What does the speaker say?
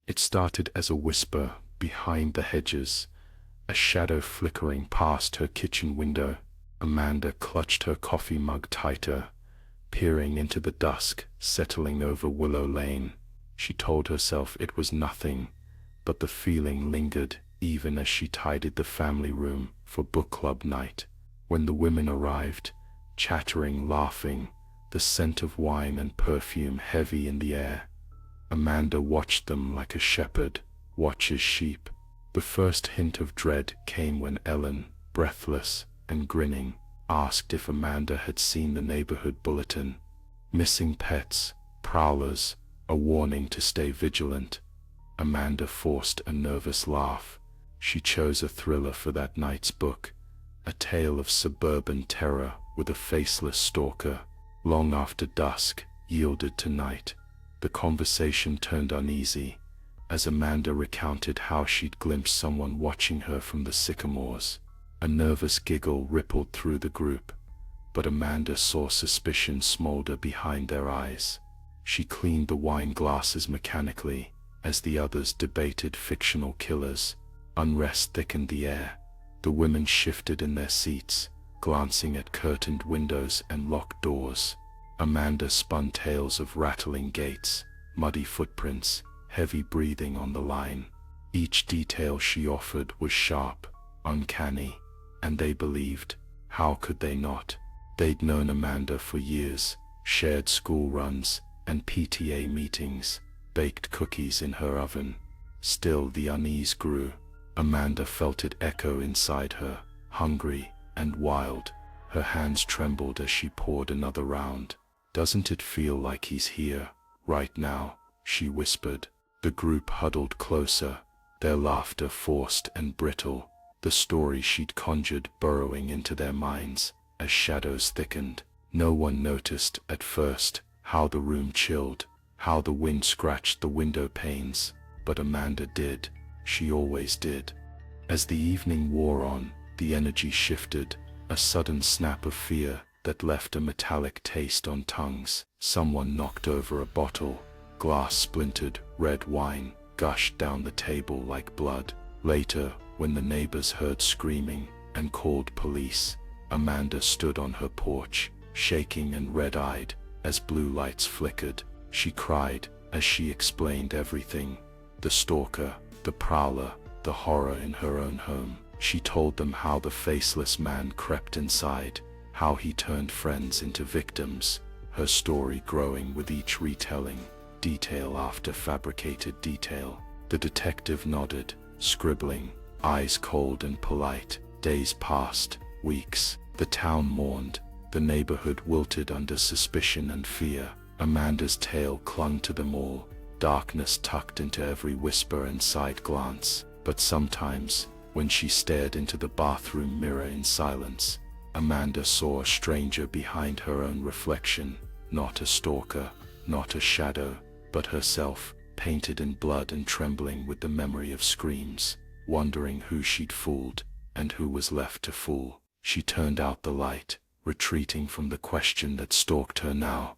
It started as a whisper behind the hedges, a shadow flickering past her kitchen window. Amanda clutched her coffee mug tighter, peering into the dusk settling over Willow Lane. She told herself it was nothing, but the feeling lingered even as she tidied the family room for book club night. When the women arrived, chattering, laughing, the scent of wine and perfume heavy in the air, Amanda watched them like a shepherd watches sheep. The first hint of dread came when Ellen, breathless and grinning, asked if Amanda had seen the neighborhood bulletin. Missing pets, prowlers, a warning to stay vigilant. Amanda forced a nervous laugh. She chose a thriller for that night's book, a tale of suburban terror with a faceless stalker. Long after dusk yielded to night, the conversation turned uneasy as Amanda recounted how she'd glimpsed someone watching her from the sycamores. A nervous giggle rippled through the group, but Amanda saw suspicion smolder behind their eyes. She cleaned the wine glasses mechanically as the others debated fictional killers. Unrest thickened the air. The women shifted in their seats, glancing at curtained windows and locked doors. Amanda spun tales of rattling gates, muddy footprints, heavy breathing on the line. Each detail she offered was sharp, uncanny, and they believed. How could they not? They'd known Amanda for years, shared school runs and PTA meetings, baked cookies in her oven. Still the unease grew. Amanda felt it echo inside her, hungry and wild. Her hands trembled as she poured another round. "Doesn't it feel like he's here, right now?" she whispered. The group huddled closer, their laughter forced and brittle, the story she'd conjured burrowing into their minds as shadows thickened. No one noticed at first how the room chilled, how the wind scratched the window panes, but Amanda did. She always did. As the evening wore on, the energy shifted, a sudden snap of fear that left a metallic taste on tongues. Someone knocked over a bottle, glass splintered, red wine gushed down the table like blood. Later, when the neighbors heard screaming and called police, Amanda stood on her porch, shaking and red-eyed as blue lights flickered. She cried as she explained everything: the stalker, the prowler, the horror in her own home. She told them how the faceless man crept inside, how he turned friends into victims, her story growing with each retelling, detail after fabricated detail. The detective nodded, scribbling, eyes cold and polite. Days passed, weeks. The town mourned, the neighborhood wilted under suspicion and fear. Amanda's tale clung to them all, darkness tucked into every whisper and side glance. But sometimes, when she stared into the bathroom mirror in silence, Amanda saw a stranger behind her own reflection, not a stalker, not a shadow, but herself, painted in blood and trembling with the memory of screams, wondering who she'd fooled and who was left to fool. She turned out the light, retreating from the question that stalked her now.